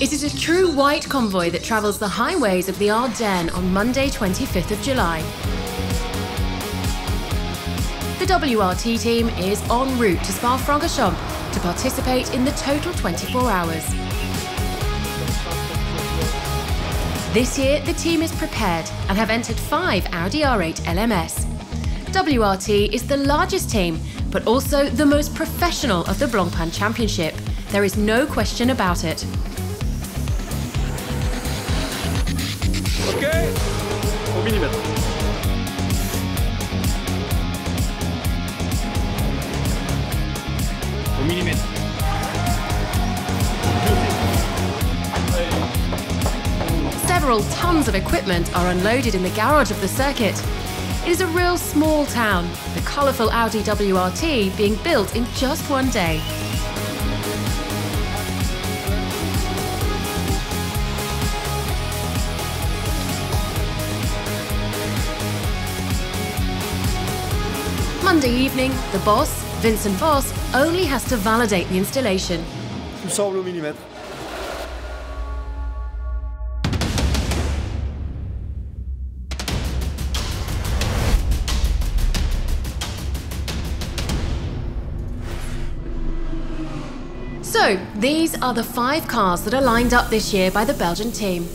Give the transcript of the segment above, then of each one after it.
It is a true white convoy that travels the highways of the Ardennes on Monday, 25th of July. The WRT team is en route to Spa-Francorchamps to participate in the total 24 hours. This year, the team is prepared and have entered 5 Audi R8 LMS. WRT is the largest team, but also the most professional of the Blancpain Championship. There is no question about it. Okay, au millimètre. Au millimètre. Several tons of equipment are unloaded in the garage of the circuit. It is a real small town, the colourful Audi WRT being built in just one day. Monday evening, the boss, Vincent Voss, only has to validate the installation. Tout semble au millimètre. So, these are the 5 cars that are lined up this year by the Belgian team.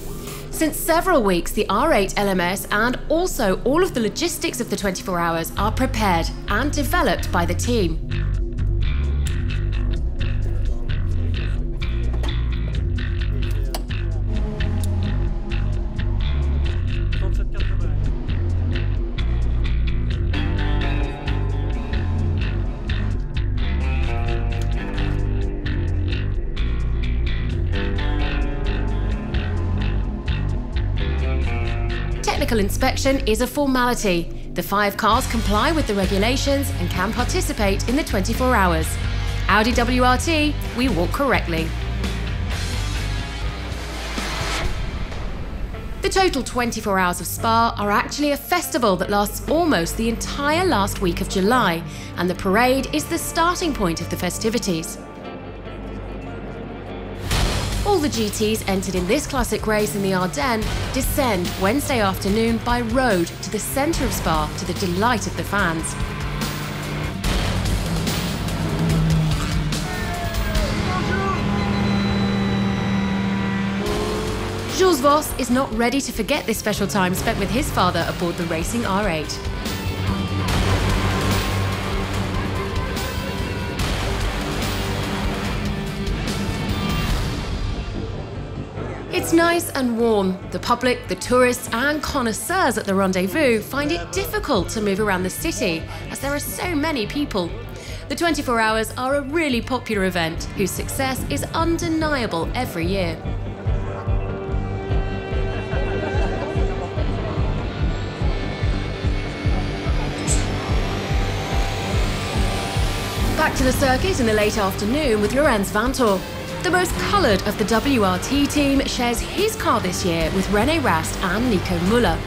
Since several weeks, the R8 LMS and also all of the logistics of the 24 hours are prepared and developed by the team. Technical inspection is a formality. The 5 cars comply with the regulations and can participate in the 24 hours. Audi WRT, we walk correctly. The total 24 hours of Spa are actually a festival that lasts almost the entire last week of July, and the parade is the starting point of the festivities. All the GTs entered in this classic race in the Ardennes descend Wednesday afternoon by road to the centre of Spa to the delight of the fans. Jules Voss is not ready to forget this special time spent with his father aboard the racing R8. It's nice and warm. The public, the tourists and connoisseurs at the rendezvous find it difficult to move around the city as there are so many people. The 24 hours are a really popular event whose success is undeniable every year. Back to the circuit in the late afternoon with Lorenz Vanthoor. The most coloured of the WRT team shares his car this year with René Rast and Nico Müller.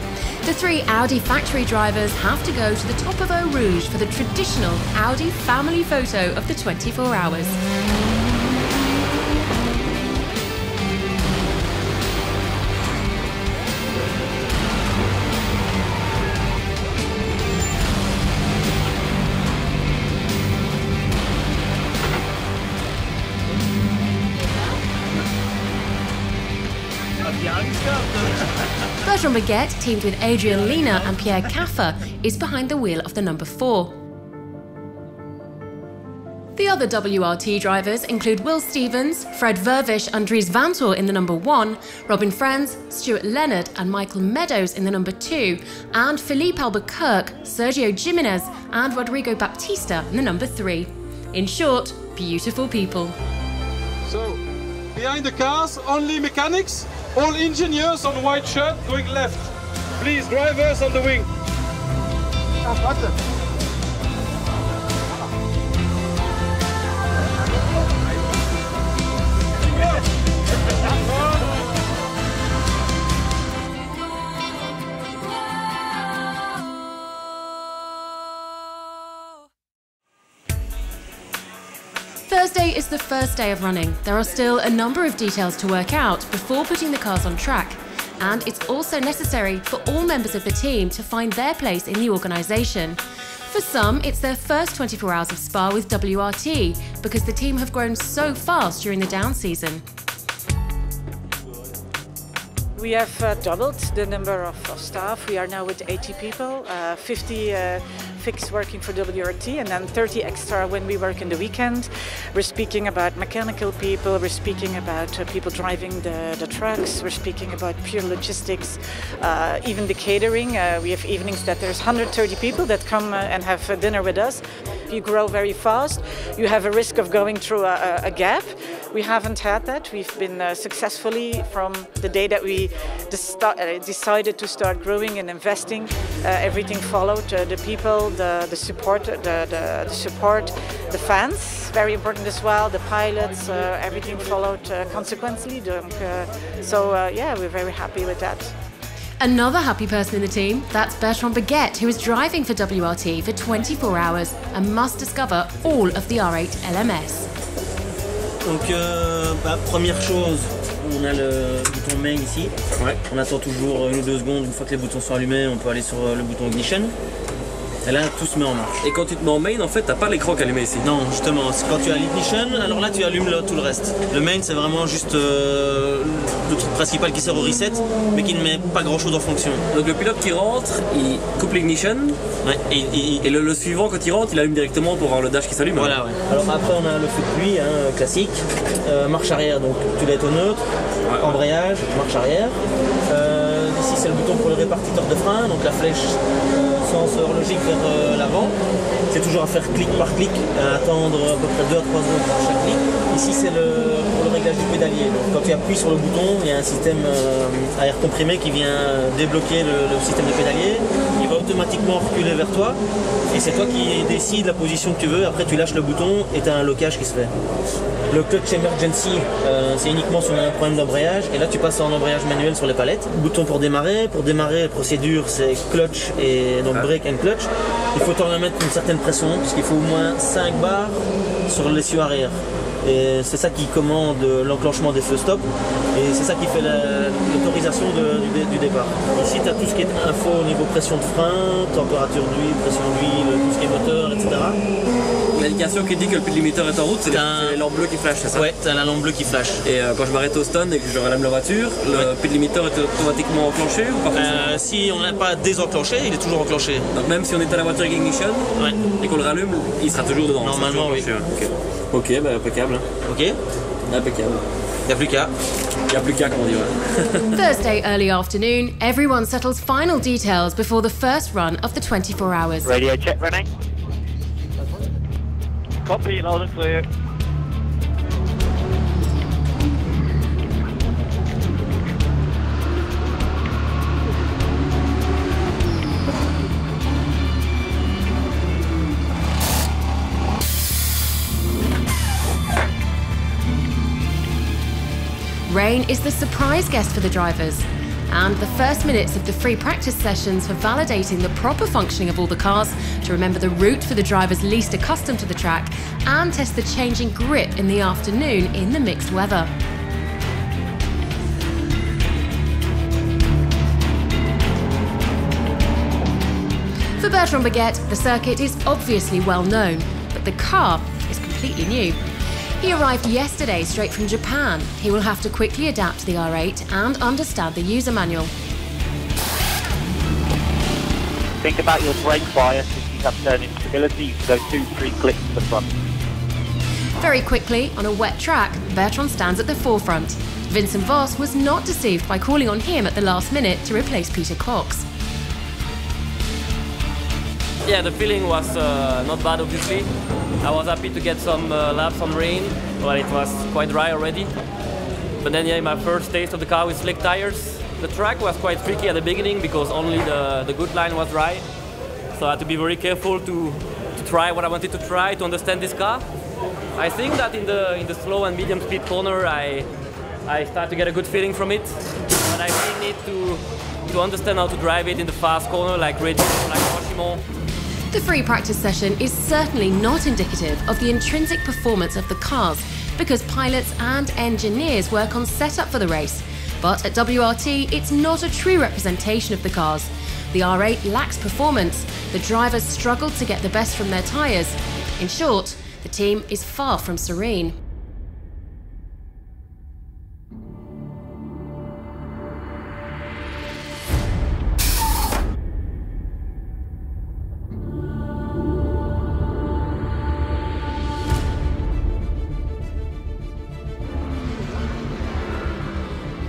The 3 Audi factory drivers have to go to the top of Eau Rouge for the traditional Audi family photo of the 24 hours. Bertrand Baguette, teamed with Adrian Lina and Pierre Caffer, is behind the wheel of the number 4. The other WRT drivers include Will Stevens, Fred Vervish and Dries Vanthoor in the number 1, Robin Frenz, Stuart Leonard and Michael Meadows in the number 2, and Philippe Albuquerque, Sergio Jimenez and Rodrigo Baptista in the number 3. In short, beautiful people. So, behind the cars, only mechanics, all engineers on white shirt going left. Please, drivers on the wing. Thursday is the first day of running. There are still a number of details to work out before putting the cars on track. And it's also necessary for all members of the team to find their place in the organisation. For some, it's their first 24 hours of Spa with WRT, because the team have grown so fast during the down season. We have doubled the number of staff. We are now with 80 people, 50 fixed working for WRT, and then 30 extra when we work in the weekend. We're speaking about mechanical people, we're speaking about people driving the trucks, we're speaking about pure logistics, even the catering. We have evenings that there's 130 people that come and have dinner with us. You grow very fast, you have a risk of going through a gap. We haven't had that. We've been successfully from the day that we decided to start growing and investing. Everything followed. The people, the support, the fans, very important as well. The pilots, everything followed consequently. Yeah, we're very happy with that. Another happy person in the team, that's Bertrand Baguette, who is driving for WRT for 24 hours and must discover all of the R8 LMS. Donc, première chose, on a le bouton main ici. Ouais. On attend toujours 1 ou 2 secondes. Une fois que les boutons sont allumés, on peut aller sur le bouton ignition. Et là, tout se met en marche. Et quand tu te mets en main, en fait, t'as pas l'écran qui est allumé ici. Non, justement, quand tu as l'ignition, alors là, tu allumes tout le reste. Le main, c'est vraiment juste le truc principal qui sert au reset, mais qui ne met pas grand-chose en fonction. Donc le pilote qui rentre, il coupe l'ignition. Ouais, et le suivant, quand il rentre, il allume directement pour avoir le dash qui s'allume. Voilà, ouais. Alors après, on a le feu de pluie, classique. Marche arrière, donc tu dois être au neutre. Ouais, embrayage, marche arrière. Ici, c'est le bouton pour le répartiteur de frein, donc la flèche sens horlogique vers l'avant. C'est toujours à faire clic par clic, à attendre à peu près 2 à 3 secondes pour chaque clic. Ici, c'est pour le réglage du pédalier. Donc, quand tu appuies sur le bouton, il y a un système à air comprimé qui vient débloquer le système de pédalier. Il va automatiquement reculer vers toi et c'est toi qui décides la position que tu veux. Après, tu lâches le bouton et tu as un locage qui se fait. Le clutch emergency, c'est uniquement si on a un problème d'embrayage. Et là, tu passes en embrayage manuel sur les palettes. Bouton pour démarrer. Pour démarrer, la procédure, c'est clutch et donc brake and clutch. Il faut t'en mettre une certaine pression, puisqu'il faut au moins 5 bars sur l'essieu arrière. Et c'est ça qui commande l'enclenchement des feux stop. Et c'est ça qui fait l'autorisation du départ. Ici, tu as tout ce qui est info au niveau pression de frein, température d'huile, pression d'huile, tout ce qui est moteur, etc. L'indication qui dit que le speed limiter est en route, c'est les lampes bleues qui flashent, c'est ça? Ouais, t'as la lampe bleue qui flash. Et quand je m'arrête au stun et que je rallume la voiture, le speed limiter est automatiquement enclenché ou pas? Si on n'a pas désenclenché, il est toujours enclenché. Donc même si on est à la voiture avec ignition et qu'on le rallume, il sera toujours dedans? Normalement, oui. Ok, bah impeccable. Ok. Impeccable. Il n'y a plus qu'à. Il n'y a plus qu'à, comme on dit, ouais. Thursday early afternoon, everyone settles final details before the first run of the 24 hours. Radio check running. Copy, loud and clear. Rain is the surprise guest for the drivers, and the first minutes of the free practice sessions for validating the proper functioning of all the cars, to remember the route for the drivers least accustomed to the track, and test the changing grip in the afternoon in the mixed weather. For Bertrand Baguette, the circuit is obviously well known, but the car is completely new. He arrived yesterday straight from Japan. He will have to quickly adapt to the R8 and understand the user manual. Think about your brake bias if you have turn instability. You can go 2-3 clicks to the front. Very quickly, on a wet track, Bertrand stands at the forefront. Vincent Voss was not deceived by calling on him at the last minute to replace Peter Cox. Yeah, the feeling was not bad, obviously. I was happy to get some laps on rain, but it was quite dry already. But then, yeah, my first taste of the car with slick tires. The track was quite tricky at the beginning because only the good line was dry. So I had to be very careful to try what I wanted to try to understand this car. I think that in the slow and medium speed corner, I start to get a good feeling from it. But I really need to understand how to drive it in the fast corner, like Red Bull, like Oshimo. The free practice session is certainly not indicative of the intrinsic performance of the cars, because pilots and engineers work on setup for the race. But at WRT, it's not a true representation of the cars. The R8 lacks performance, the drivers struggled to get the best from their tyres. In short, the team is far from serene.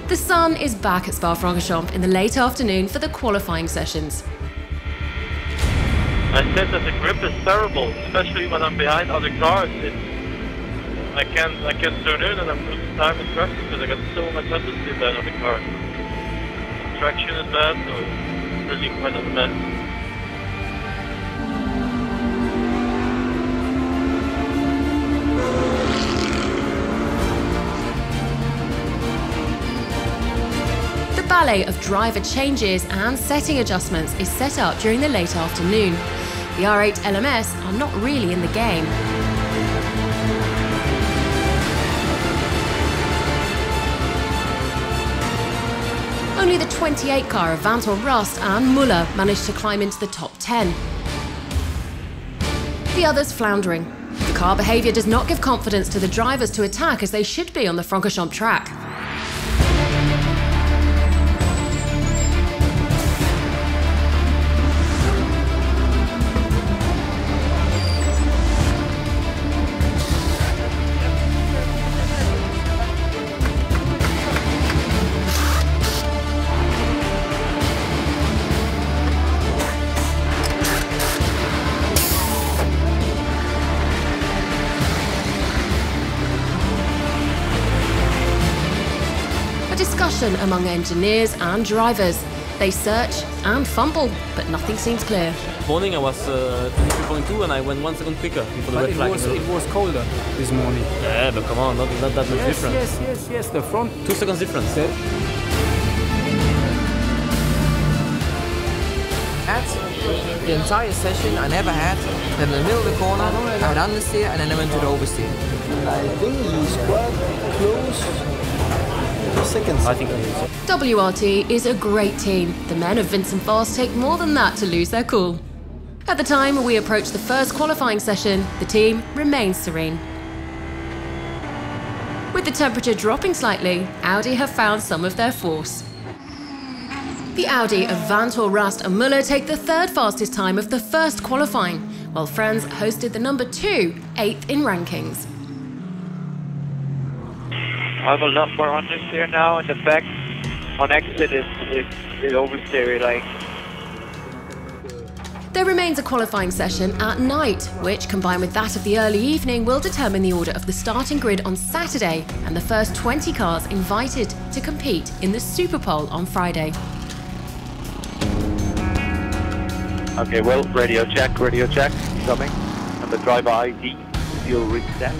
The sun is back at Spa-Francorchamps in the late afternoon for the qualifying sessions. I said that the grip is terrible, especially when I'm behind other cars. I can't turn in and I'm losing time in traffic because I got so much understeer behind other cars. Traction is bad, so it's really quite a mess. The ballet of driver changes and setting adjustments is set up during the late afternoon. The R8 LMS are not really in the game. Only the 28 car of Vantor Rust and Muller managed to climb into the top 10. The others floundering. The car behaviour does not give confidence to the drivers to attack as they should be on the Francorchamps track. Discussion among engineers and drivers. They search and fumble, but nothing seems clear. Morning I was 23.2 and I went 1 second quicker before the red flag. It was colder this morning. Yeah, but come on, not that much difference. Yes, the front. 2 seconds difference. At the entire session I never had, then in the middle of the corner, I had understeer and then I went to the oversteer. I think he's quite close. Seconds. I think so. WRT is a great team. The men of Vincent Voss take more than that to lose their cool. At the time we approach the first qualifying session, the team remains serene. With the temperature dropping slightly, Audi have found some of their force. The Audi of Vantor, Rust and Muller take the third fastest time of the first qualifying, while Franz hosted the number 2, 8th in rankings. I have a lot more understeer now, and the back on exit is oversteer, like. There remains a qualifying session at night, which, combined with that of the early evening, will determine the order of the starting grid on Saturday and the first 20 cars invited to compete in the Superpole on Friday. Okay, well, radio check, coming. And the driver ID, you'll reach that.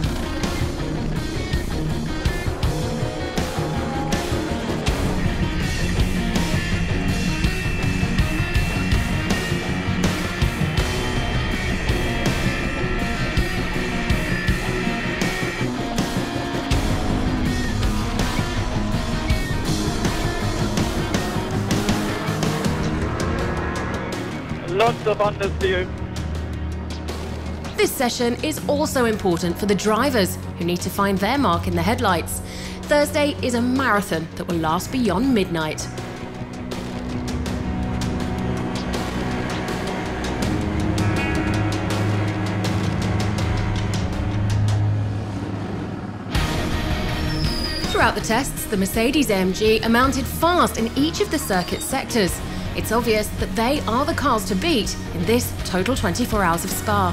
Lots of understeer. This session is also important for the drivers, who need to find their mark in the headlights. Thursday is a marathon that will last beyond midnight. Throughout the tests, the Mercedes-AMG mounted fast in each of the circuit sectors. It's obvious that they are the cars to beat in this total 24 hours of Spa.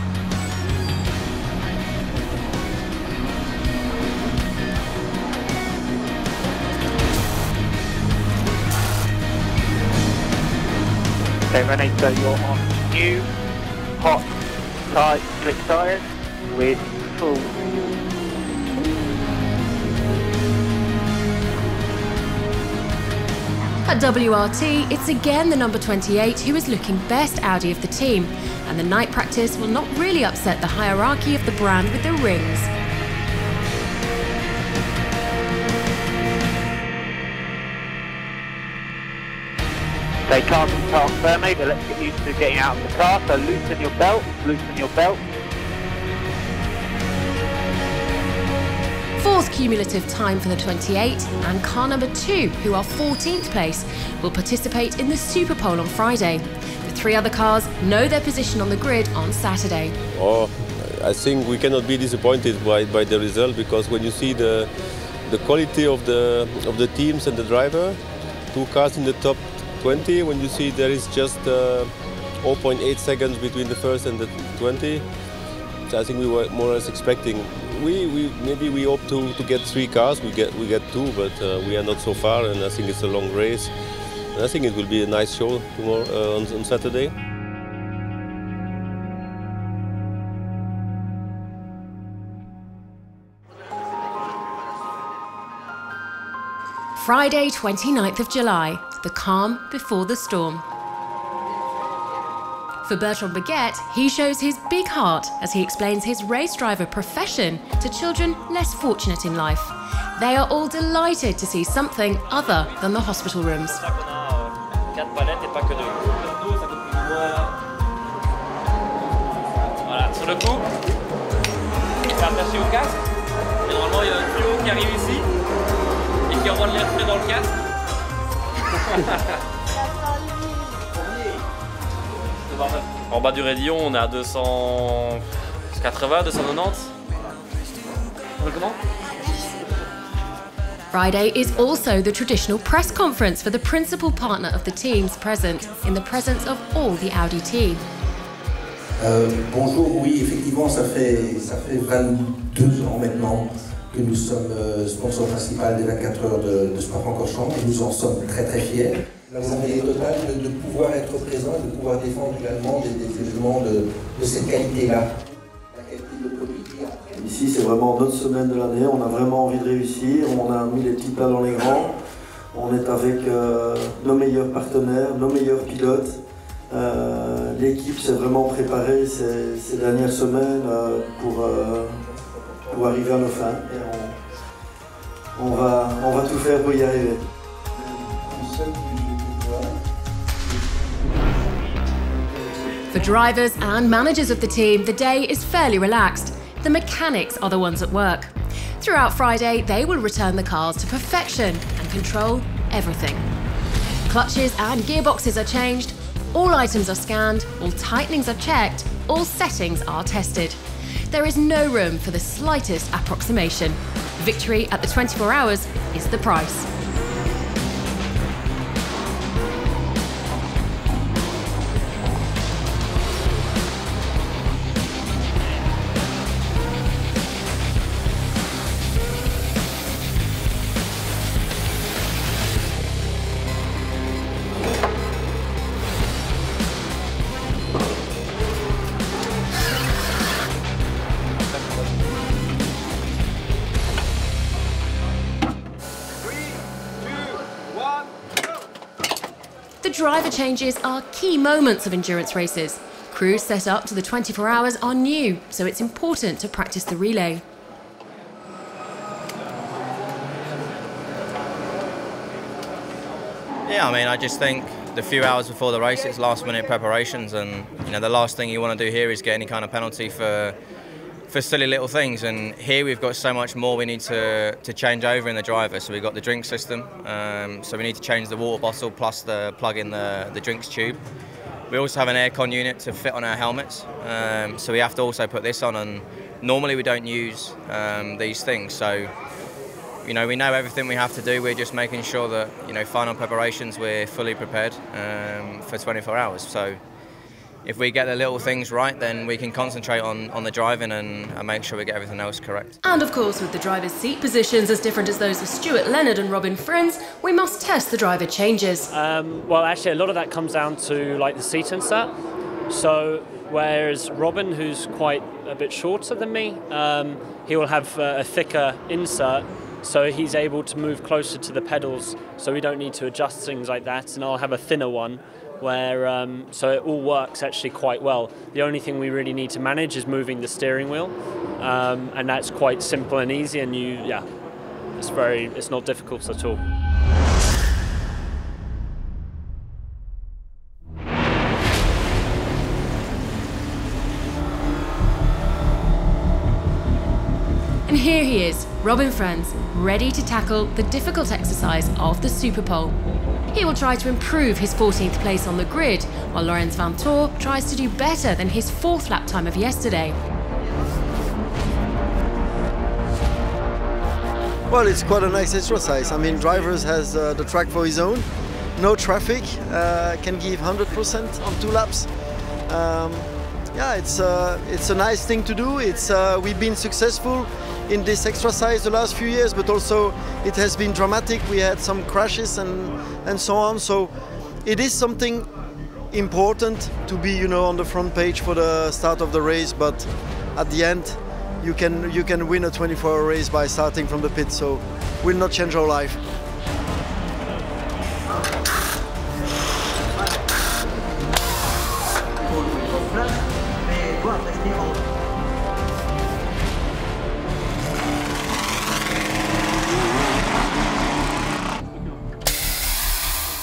Okay, Renee, so you're on new, hot, tight, slick tyres with full. At WRT, it's again the number 28 who is looking best Audi of the team, and the night practice will not really upset the hierarchy of the brand with the rings. Stay calm and park firmly, but let's get used to getting out of the car, so loosen your belt, loosen your belt. Fourth cumulative time for the 28 and car number 2, who are 14th place, will participate in the Super Pole on Friday. The 3 other cars know their position on the grid on Saturday. Oh, I think we cannot be disappointed by the result, because when you see the quality of the teams and the driver, 2 cars in the top 20, when you see there is just 0.8 seconds between the first and the 20, so I think we were more or less expecting. Maybe we hope to get 3 cars. We get 2, but we are not so far, and I think it's a long race. And I think it will be a nice show tomorrow on Saturday. Friday, 29th of July, the calm before the storm. For Bertrand Baguette, he shows his big heart as he explains his race driver profession to children less fortunate in life. They are all delighted to see something other than the hospital rooms. Voilà, sur le coup, c'est attaché au casque. Et normalement, il y a un tuyau qui arrive ici et qui envoie de l'air frais dans le casque. En bas du rayon, on est à 280, 290. Comment? Friday is also the traditional press conference for the principal partner of the teams present, in the presence of all the Audi team. Bonjour, oui, effectivement, ça fait 22 ans maintenant que nous sommes sponsor principal des 24 heures de Spa-Francorchamps, et nous en sommes très très fiers. La volonté totale de pouvoir être présent et de pouvoir défendre également des événements de cette qualité-là. La qualité de produit. Ici, c'est vraiment notre semaine de l'année, on a vraiment envie de réussir, on a mis les petits plats dans les grands, on est avec nos meilleurs partenaires, nos meilleurs pilotes. L'équipe s'est vraiment préparée ces dernières semaines pour arriver à nos fins. Et on va tout faire pour y arriver. For drivers and managers of the team, the day is fairly relaxed. The mechanics are the ones at work. Throughout Friday, they will return the cars to perfection and control everything. Clutches and gearboxes are changed, all items are scanned, all tightenings are checked, all settings are tested. There is no room for the slightest approximation. Victory at the 24 hours is the price. The driver changes are key moments of endurance races. Crews set up to the 24 hours are new, so it's important to practice the relay. Yeah, I mean, I just think the few hours before the race, it's last-minute preparations, and the last thing you want to do here is get any kind of penalty for silly little things. And here we've got so much more we need to change over in the driver. So we've got the drink system, so we need to change the water bottle plus plug in the drinks tube. We also have an aircon unit to fit on our helmets, so we have to also put this on, and normally we don't use these things. So we know everything we have to do. We're just making sure that final preparations we're fully prepared for 24 hours. So if we get the little things right, then we can concentrate on the driving and make sure we get everything else correct. And of course, with the driver's seat positions as different as those of Stuart Leonard and Robin Friends, we must test the driver changes. Well, actually, a lot of that comes down to the seat insert. So whereas Robin, who's quite a bit shorter than me, he will have a thicker insert, so he's able to move closer to the pedals, so we don't need to adjust things like that. And I'll have a thinner one, where so it all works actually quite well. The only thing we really need to manage is moving the steering wheel, and that's quite simple and easy. And it's not difficult at all. And here he is, Robin Friends, ready to tackle the difficult exercise of the Superpole. He will try to improve his 14th place on the grid, while Laurens Vanthoor tries to do better than his 4th lap time of yesterday. Well, it's quite a nice exercise. I mean, drivers has the track for his own, no traffic, can give 100% on 2 laps. Yeah, it's a nice thing to do. We've been successful in this exercise the last few years, but also it has been dramatic. We had some crashes and so on. So it is something important to be, on the front page for the start of the race. But at the end, you can win a 24-hour race by starting from the pit. So will not change our life.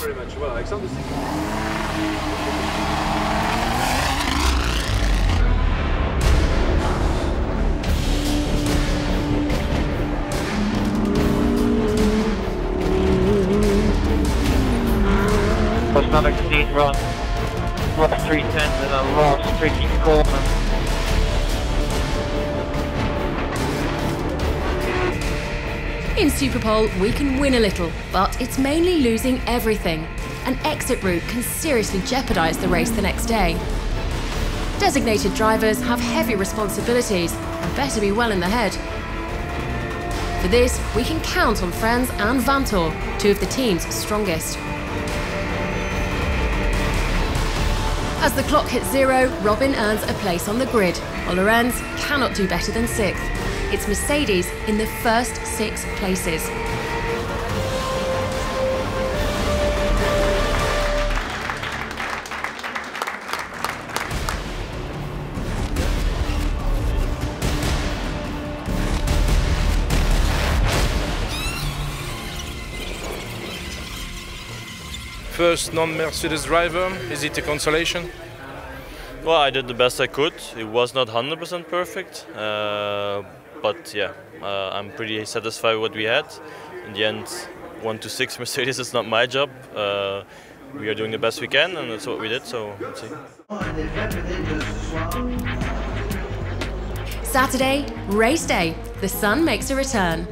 Very much. Well, Alexander. Was another clean run. Lost 3 tenths and a lost tricky corner. In Superpole, we can win a little, but it's mainly losing everything. An exit route can seriously jeopardise the race the next day. Designated drivers have heavy responsibilities and better be well in the head. For this, we can count on Friends and Vanthoor, 2 of the team's strongest. As the clock hits 0, Robin earns a place on the grid, while Laurens cannot do better than 6th. It's Mercedes in the first 6 places. First non-Mercedes driver, is it a consolation? Well, I did the best I could. It was not 100% perfect, but yeah, I'm pretty satisfied with what we had. In the end, 1 to 6 Mercedes is not my job. We are doing the best we can, and that's what we did, so let's see. Saturday, race day. The sun makes a return.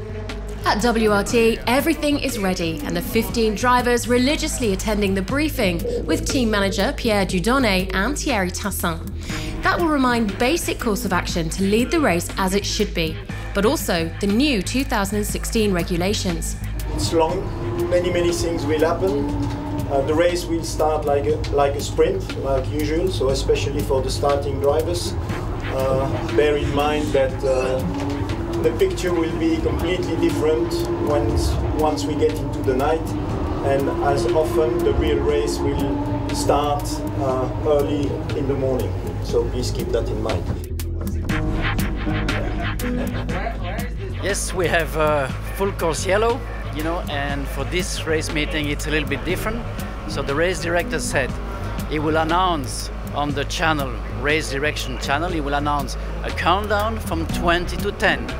At WRT, everything is ready, and the 15 drivers religiously attending the briefing with team manager Pierre Dudonné and Thierry Tassin. That will remind basic course of action to lead the race as it should be, but also the new 2016 regulations. It's long, many things will happen. The race will start like a sprint, like usual, so especially for the starting drivers. Bear in mind that the picture will be completely different once we get into the night, and as often the real race will start early in the morning, so please keep that in mind. Yes, we have full course yellow, and for this race meeting it's a little bit different. So the race director said he will announce on the channel, race direction channel, he will announce a countdown from 20 to 10.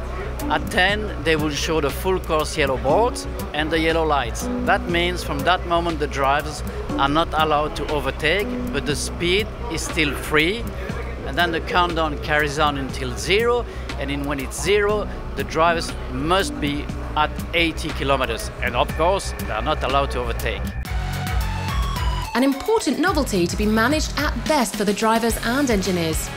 At 10, they will show the full course yellow boards and the yellow lights. That means from that moment the drivers are not allowed to overtake, but the speed is still free. And then the countdown carries on until 0, and when it's 0, the drivers must be at 80 kilometers. And of course, they are not allowed to overtake. An important novelty to be managed at best for the drivers and engineers.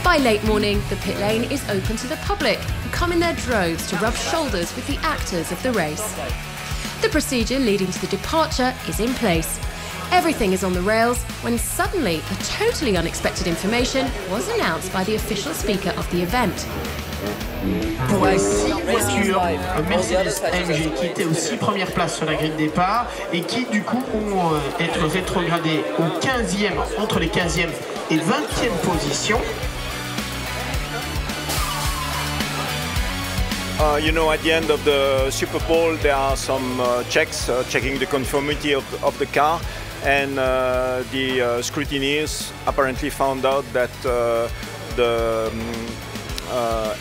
By late morning, the pit lane is open to the public, who come in their droves to rub shoulders with the actors of the race. The procedure leading to the departure is in place. Everything is on the rails when suddenly a totally unexpected information was announced by the official speaker of the event. Pour la 6 voitures Mercedes-AMG qui étaient aux 6 premières places sur la grille de départ et qui du coup vont être rétrogradées au 15e, entre les 15e et 20e positions. You know, at the end of the Super Bowl, there are some checks, checking the conformity of the car, and the scrutineers apparently found out that the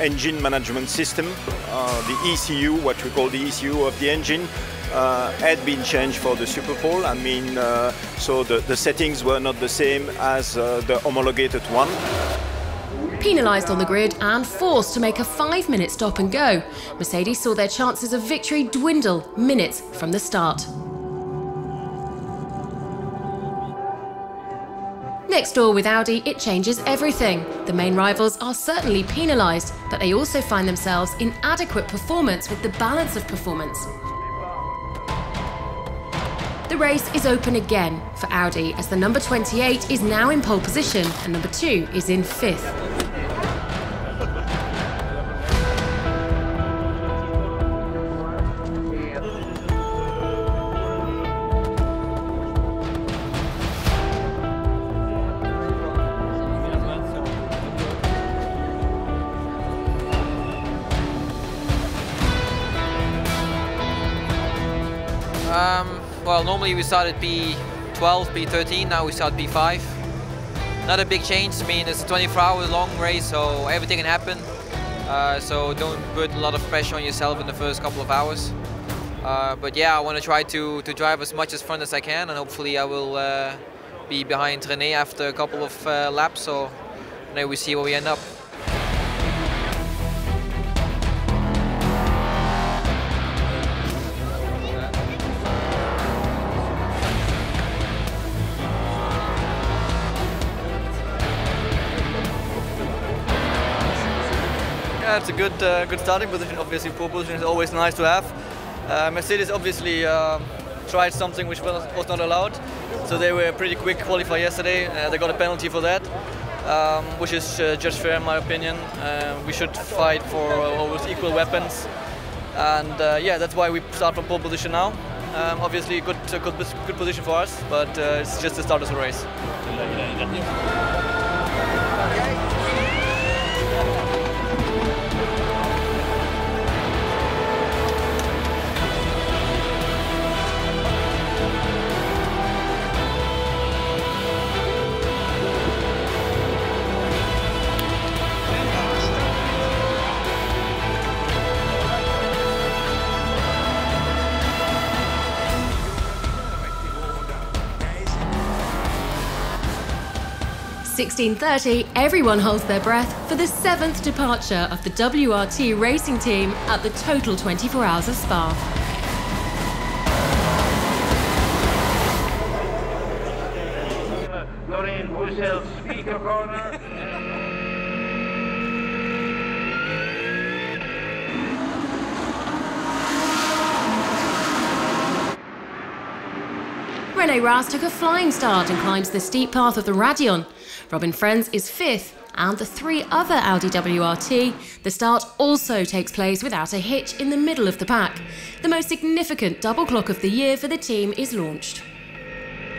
engine management system, the ECU, what we call the ECU of the engine, had been changed for the Super Bowl. I mean, so the settings were not the same as the homologated one. Penalised on the grid and forced to make a 5-minute stop and go, Mercedes saw their chances of victory dwindle minutes from the start. Next door with Audi, it changes everything. The main rivals are certainly penalised, but they also find themselves in adequate performance with the balance of performance. The race is open again for Audi as the number 28 is now in pole position and number 2 is in 5th. Well, normally we start at P12, P13, now we start P5. Not a big change. I mean, it's a 24-hour long race, so everything can happen. So don't put a lot of pressure on yourself in the first couple of hours. But yeah, I want to try to drive as much as front as I can, and hopefully I will be behind René after a couple of laps, so then we see where we end up. Yeah, it's a good starting position. Obviously, pole position is always nice to have. Mercedes obviously tried something which was not allowed, so they were pretty quick qualify yesterday. They got a penalty for that, which is just fair in my opinion. We should fight for almost equal weapons, and yeah, that's why we start from pole position now. Obviously, good position for us, but it's just the start of the race. (16:30), everyone holds their breath for the 7th departure of the WRT racing team at the total 24 Hours of Spa. Speaker corner. René Rast took a flying start and climbs the steep path of the Radion. Robin Frenz is 5th, and the 3 other Audi WRT, the start also takes place without a hitch in the middle of the pack. The most significant double clock of the year for the team is launched.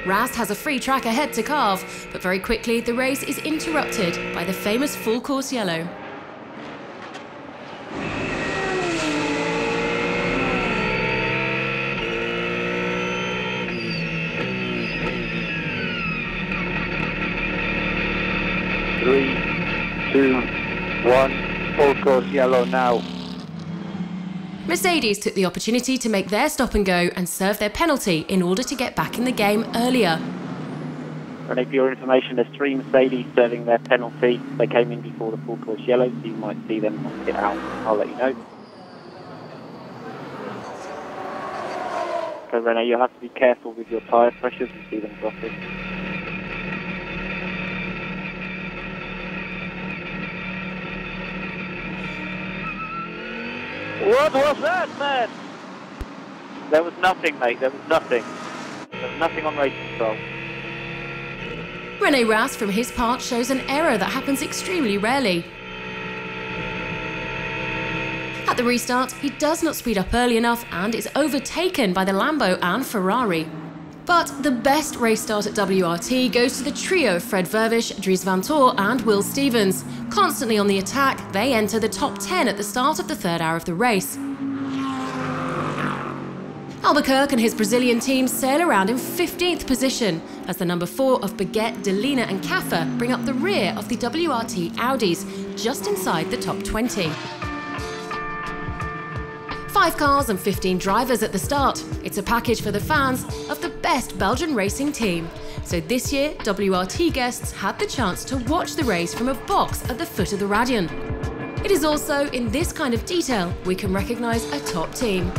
Rast has a free track ahead to carve, but very quickly the race is interrupted by the famous full course yellow. Three, two, one, full course yellow now. Mercedes took the opportunity to make their stop and go and serve their penalty in order to get back in the game earlier. René, for your information, there's 3 Mercedes serving their penalty. They came in before the full course yellow, so you might see them get out. I'll let you know. So René, you'll have to be careful with your tyre pressures and see them dropping. What was that, man? There was nothing, mate. There was nothing. There was nothing on race control. René Rast, from his part, shows an error that happens extremely rarely. At the restart, he does not speed up early enough and is overtaken by the Lambo and Ferrari. But the best race start at WRT goes to the trio Fred Vervisch, Dries Van Tor and Will Stevens. Constantly on the attack, they enter the top 10 at the start of the third hour of the race. Albuquerque and his Brazilian team sail around in 15th position as the number 4 of Baguette, Delina and Kaffer bring up the rear of the WRT Audis, just inside the top 20. 5 cars and 15 drivers at the start. It's a package for the fans of the best Belgian racing team. So this year, WRT guests had the chance to watch the race from a box at the foot of the Radion. It is also in this kind of detail we can recognise a top team.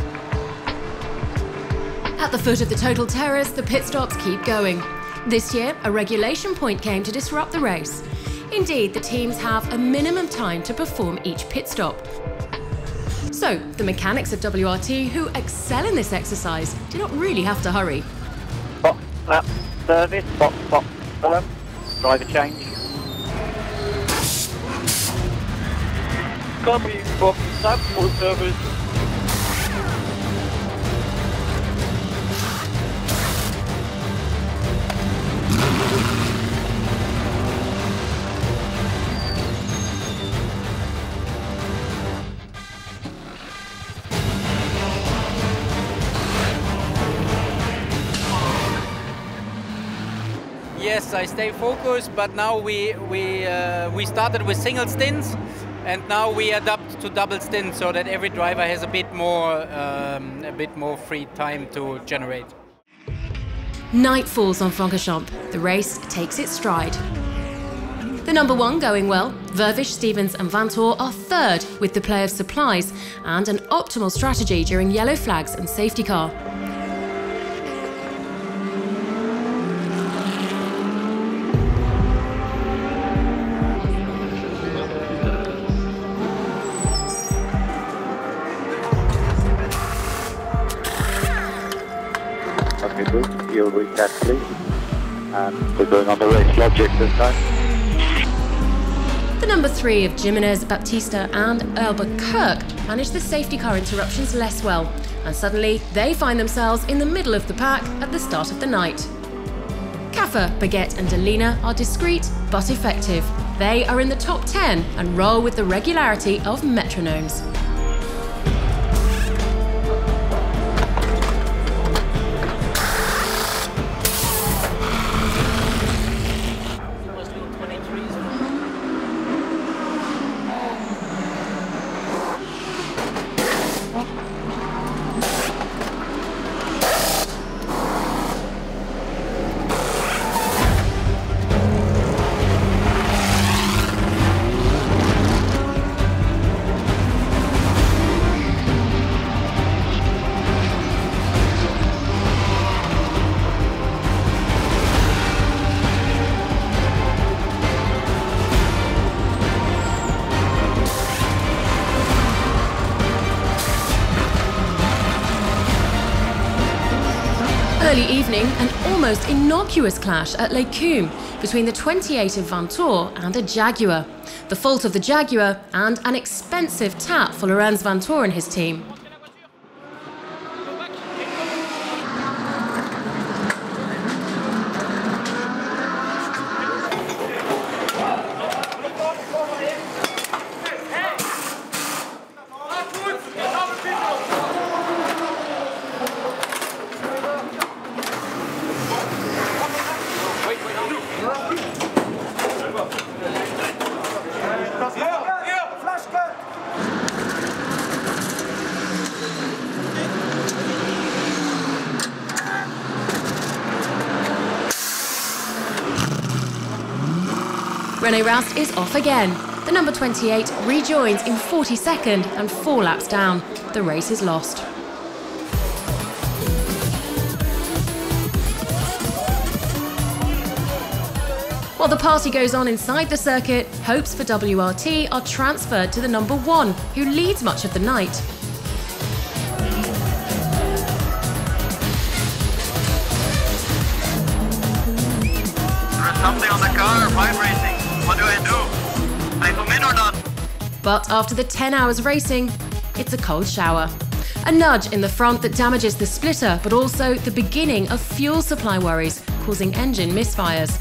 At the foot of the total terrace, the pit stops keep going. This year, a regulation point came to disrupt the race. Indeed, the teams have a minimum time to perform each pit stop. So, the mechanics of WRT who excel in this exercise do not really have to hurry. Box, lap, service, box, driver change. Copy, box, lap, full service. Yes, I stay focused, but now we started with single stints, and now we adapt to double stints so that every driver has a bit more free time to generate. Night falls on Francorchamps. The race takes its stride. The number 1 going well. Vervisch, Stevens and Van Tor are third with the play of supplies and an optimal strategy during yellow flags and safety car. You'll reach that, please. And we're going on the race logic this time. The number 3 of Jimenez, Baptista and Albuquerque manage the safety car interruptions less well, and suddenly they find themselves in the middle of the pack at the start of the night. Kaffer, Baguette and Delina are discreet but effective. They are in the top 10 and roll with the regularity of metronomes. Early evening, an almost innocuous clash at Les Cumes between the 28 of Van Tor and a Jaguar. The fault of the Jaguar and an expensive tap for Lorenz Van Tor and his team. René Rast is off again. The number 28 rejoins in 42nd and 4 laps down. The race is lost. While the party goes on inside the circuit, hopes for WRT are transferred to the number 1, who leads much of the night. vibrating. What do? I come in or not? But after the 10 hours racing, it's a cold shower. A nudge in the front that damages the splitter, but also the beginning of fuel supply worries, causing engine misfires.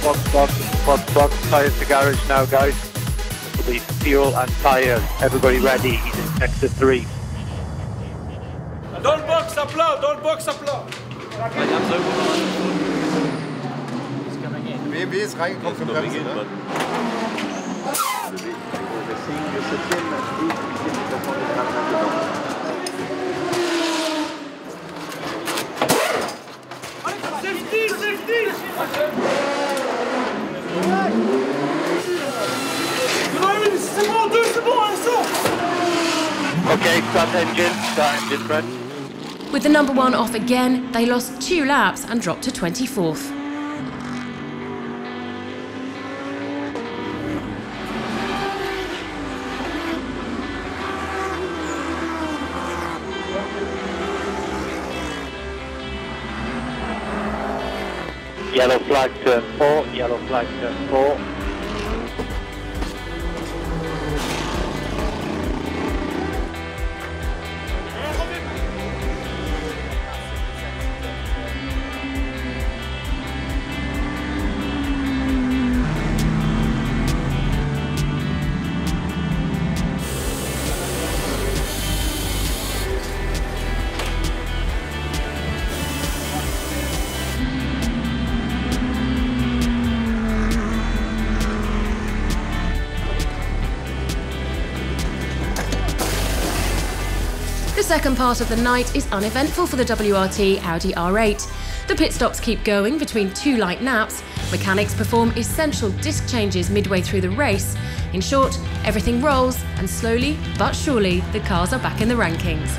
Box, tyres to garage now, guys. This will be fuel and tyres. Everybody ready, he's in sector 3. Dans le box à plat, dans le box à plat. BMW ist reingekommen für Bremsen, ne? Okay, start engine front. With the number 1 off again, they lost 2 laps and dropped to 24th. Yellow flag turn 4, yellow flag turn 4. The second part of the night is uneventful for the WRT Audi R8. The pit stops keep going between 2 light naps, mechanics perform essential disc changes midway through the race. In short, everything rolls, and slowly but surely the cars are back in the rankings.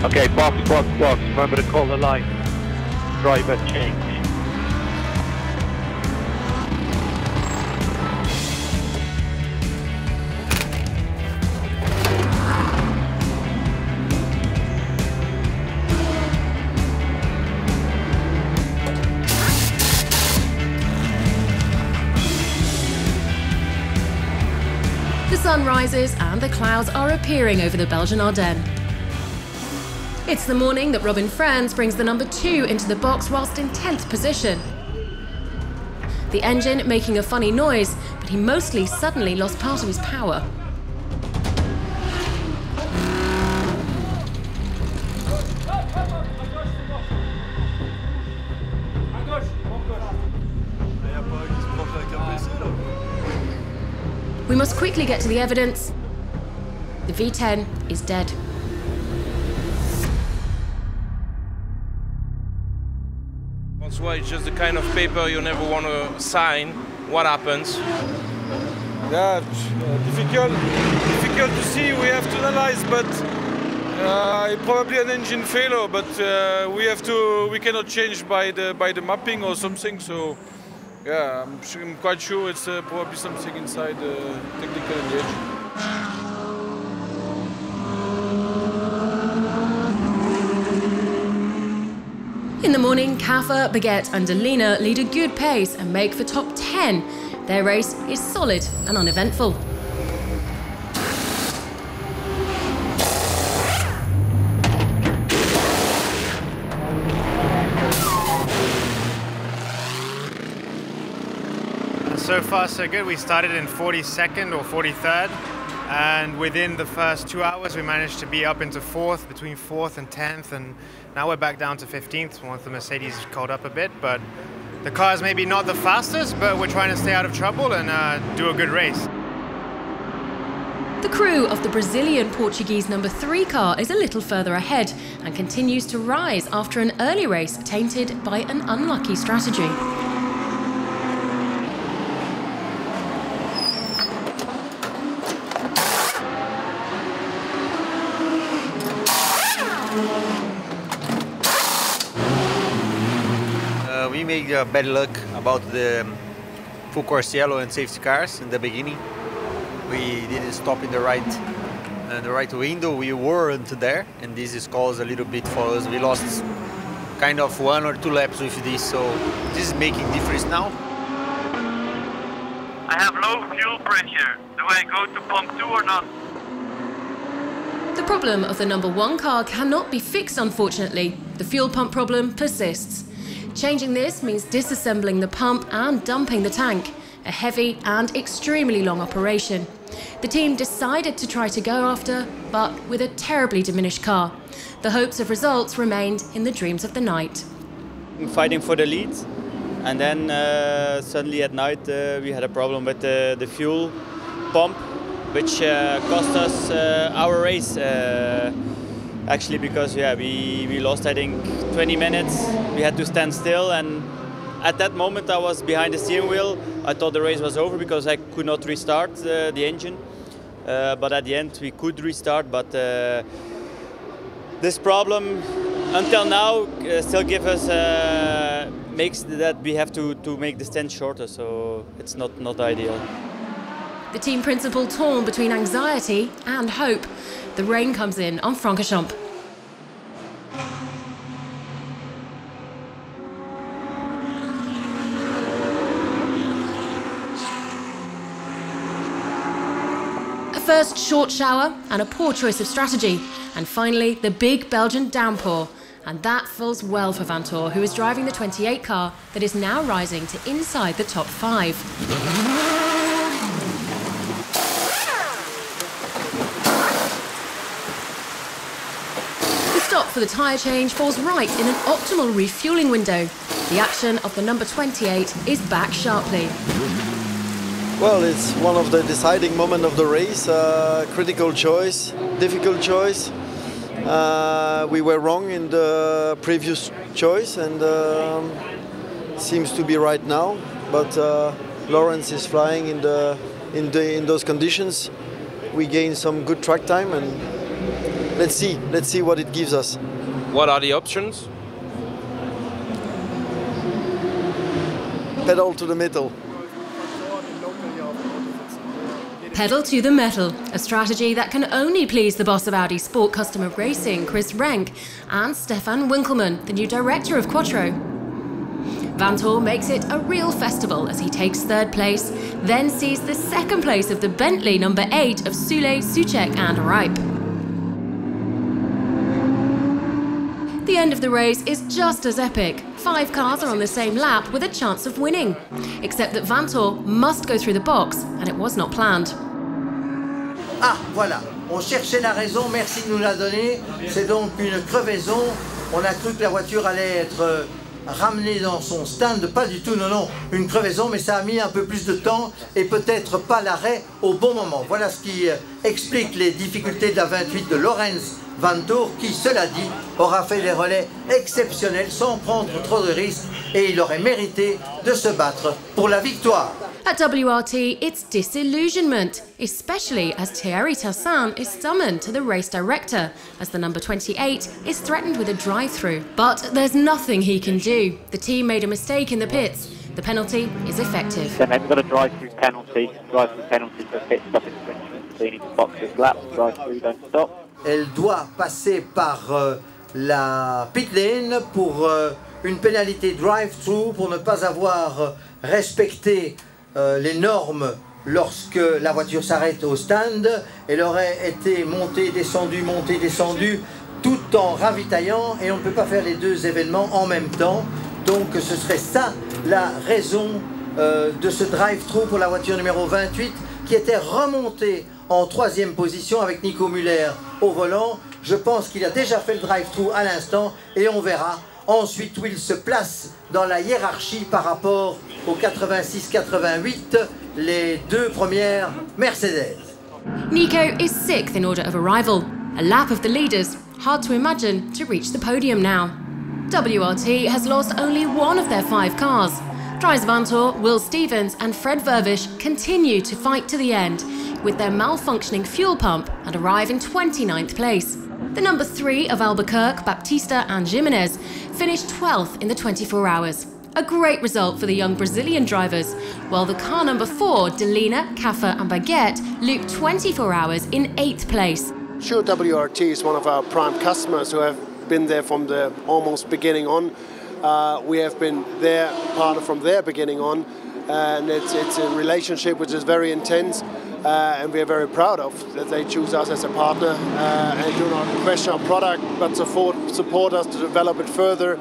Okay, box. Remember to call the line. Driver change. The sun rises and the clouds are appearing over the Belgian Ardennes. It's the morning that Robin Franz brings the number 2 into the box whilst in 10th position. The engine making a funny noise, but he mostly suddenly lost part of his power. We must quickly get to the evidence. The V10 is dead. That's why it's just the kind of paper you never want to sign. What happens? Yeah, difficult to see. We have to analyze, but probably an engine failure. But we cannot change by the mapping or something. So yeah, I'm quite sure it's probably something inside the technical engine. In the morning, Kaffer, Baguette and Delina lead a good pace and make for top 10. Their race is solid and uneventful. So far so good. We started in 42nd or 43rd, and within the first 2 hours we managed to be up into 4th, between 4th and 10th, and now we're back down to 15th once the Mercedes caught up a bit. But the car is maybe not the fastest, but we're trying to stay out of trouble and do a good race. The crew of the Brazilian-Portuguese number 3 car is a little further ahead and continues to rise after an early race tainted by an unlucky strategy. made bad luck about the full course yellow and safety cars in the beginning. We didn't stop in the right window. We weren't there, and this is caused a little bit for us. We lost kind of 1 or 2 laps with this, so this is making difference now. I have low fuel pressure. Do I go to pump 2 or not? The problem of the number 1 car cannot be fixed, unfortunately. The fuel pump problem persists. Changing this means disassembling the pump and dumping the tank, a heavy and extremely long operation. The team decided to try to go after, but with a terribly diminished car. The hopes of results remained in the dreams of the night. Fighting for the lead, and then suddenly at night we had a problem with the fuel pump, which cost us our race. Actually, because we lost, I think, 20 minutes. We had to stand still, and at that moment I was behind the steering wheel. I thought the race was over because I could not restart the engine. But at the end we could restart. But this problem, until now, still gives us makes that we have to make the stand shorter. So it's not ideal. The team principal torn between anxiety and hope. The rain comes in on Francorchamps. A first short shower and a poor choice of strategy. And finally, the big Belgian downpour. And that falls well for Vantor, who is driving the 28 car that is now rising to inside the top 5. Stop for the tyre change falls right in an optimal refuelling window. The action of the number 28 is back sharply. Well, it's one of the deciding moments of the race. Critical choice, difficult choice. We were wrong in the previous choice, and seems to be right now. But Lawrence is flying in those conditions. We gain some good track time, and let's see what it gives us. What are the options? Pedal to the metal. Pedal to the metal, a strategy that can only please the boss of Audi Sport Customer Racing, Chris Renck, and Stefan Winkelmann, the new director of Quattro. Vantor makes it a real festival as he takes 3rd place, then sees the 2nd place of the Bentley number 8 of Sule, Suchek and Ripe. The end of the race is just as epic. 5 cars are on the same lap with a chance of winning. Except that Vantor must go through the box, and it was not planned. Ah, voilà. On cherchait la raison, merci de nous la donner. C'est donc une crevaison. On a cru que la voiture allait être ramenée dans son stand. Pas du tout, non, non. Une crevaison, mais ça a mis un peu plus de temps et peut-être pas l'arrêt au bon moment. Voilà ce qui explique les difficultés de la 28 de Lorenz Vantor, qui, cela dit, aura fait des relais exceptionnels sans prendre trop de risques et il aurait mérité de se battre pour la victoire. At WRT, it's disillusionment, especially as Thierry Tassin is summoned to the race director, as the number 28 is threatened with a drive-through. But there's nothing he can do. The team made a mistake in the pits. The penalty is effective. Then they've got a drive-through penalty. Drive-through penalty for pit stop infringement. So you need to box this lap, drive-through, don't stop. Elle doit passer par la pit lane pour une pénalité drive-through pour ne pas avoir respecté les normes lorsque la voiture s'arrête au stand. Elle aurait été montée, descendue tout en ravitaillant et on ne peut pas faire les 2 événements en même temps. Donc ce serait ça la raison de ce drive-through pour la voiture numéro 28 qui était remontée en 3e position avec Nico Müller au volant. Je pense qu'il a déjà fait le drive-through à l'instant et on verra ensuite où il se place dans la hiérarchie par rapport aux 86-88, les 2 premières Mercedes. Nico is 6th in order of arrival. A lap of the leaders, hard to imagine to reach the podium now. WRT has lost only 1 of their 5 cars. Dries Vantor, Will Stevens and Fred Vervish continue to fight to the end with their malfunctioning fuel pump and arrive in 29th place. The number 3 of Albuquerque, Baptista and Jimenez finished 12th in the 24 hours. A great result for the young Brazilian drivers, while the car number 4, Delina, Kaffa and Baguette, looped 24 hours in 8th place. Sure, WRT is one of our prime customers who have been there from the almost beginning on. We have been their partner from their beginning on, and it's a relationship which is very intense, and we are very proud of that they choose us as a partner and do not question our product, but support us to develop it further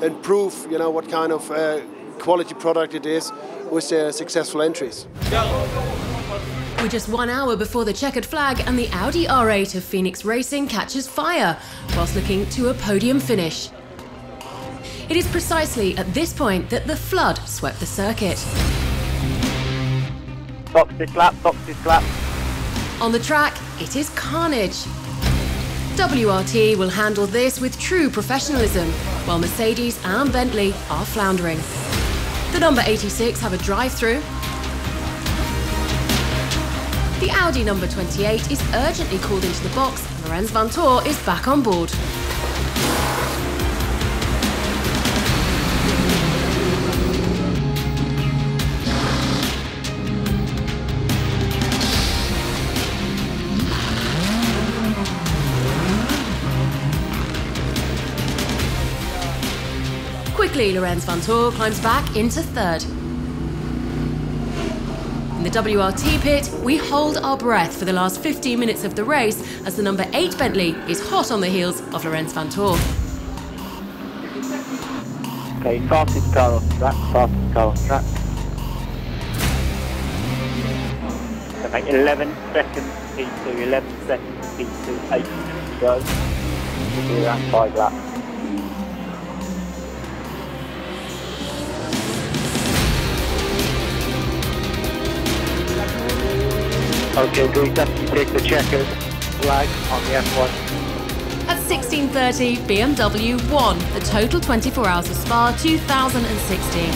and prove, you know, what kind of quality product it is with their successful entries. We're just 1 hour before the checkered flag and the Audi R8 of Phoenix Racing catches fire, whilst looking to a podium finish. It is precisely at this point that the flood swept the circuit. Boxes flap. On the track, it is carnage. WRT will handle this with true professionalism, while Mercedes and Bentley are floundering. The number 86 have a drive-through. The Audi number 28 is urgently called into the box, and Lorenz Vanthoor is back on board. Quickly, Lorenz Vanthoor climbs back into 3rd. In the WRT pit, we hold our breath for the last 15 minutes of the race as the number 8 Bentley is hot on the heels of Lorenz Vanthoor. Okay, fastest car on track, So make 11 seconds, P2, 11 seconds, P2, 8 to go. We'll do around 5 laps. Okay, Greece, you take the checkered flag on the F1. At 16:30, BMW won the total 24 Hours of Spa 2016.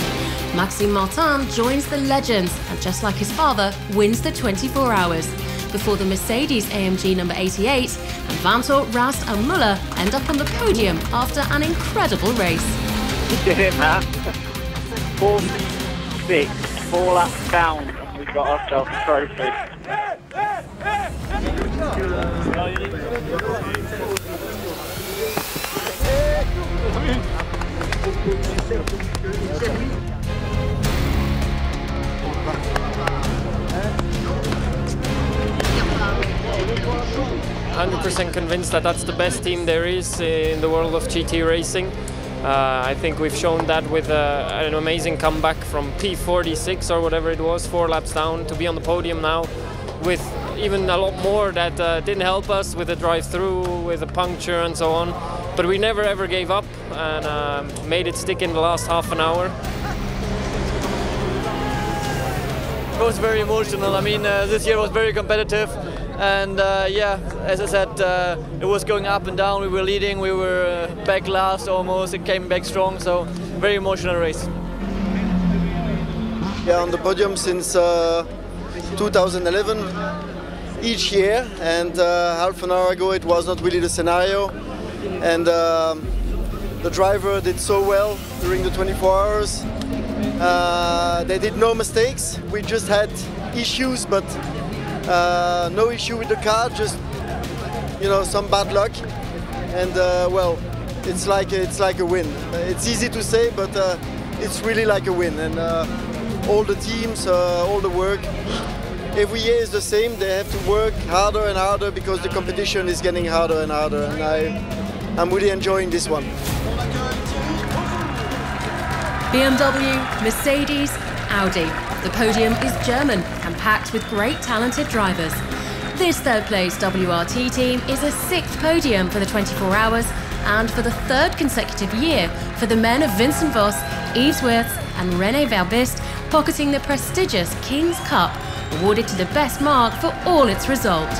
Maxime Martin joins the legends and, just like his father, wins the 24 Hours, before the Mercedes AMG number 88 and Vanthoor, Rast and Muller end up on the podium after an incredible race. You did it, man. 4-6, 4 laps down, and we got ourselves a trophy. 100% convinced that that's the best team there is in the world of GT racing. I think we've shown that with an amazing comeback from P46 or whatever it was, 4 laps down, to be on the podium now, with even a lot more that didn't help us with the drive-through, with a puncture and so on. But we never ever gave up and made it stick in the last half an hour. It was very emotional. I mean, this year was very competitive. And yeah, as I said, it was going up and down. We were leading, we were back last almost. It came back strong, so very emotional race. Yeah, on the podium since 2011, each year, and half an hour ago it was not really the scenario. And the driver did so well during the 24 hours. They did no mistakes. We just had issues, but no issue with the car, just, you know, some bad luck. And well, it's like a win. It's easy to say, but it's really like a win. And all the teams, all the work, every year is the same. They have to work harder and harder because the competition is getting harder and harder. And I'm really enjoying this one. BMW, Mercedes, Audi. The podium is German and packed with great talented drivers. This third place WRT team is a 6th podium for the 24 hours and for the 3rd consecutive year for the men of Vincent Voss, Yves Wirtz and René Verbist, pocketing the prestigious King's Cup, awarded to the best mark for all its results.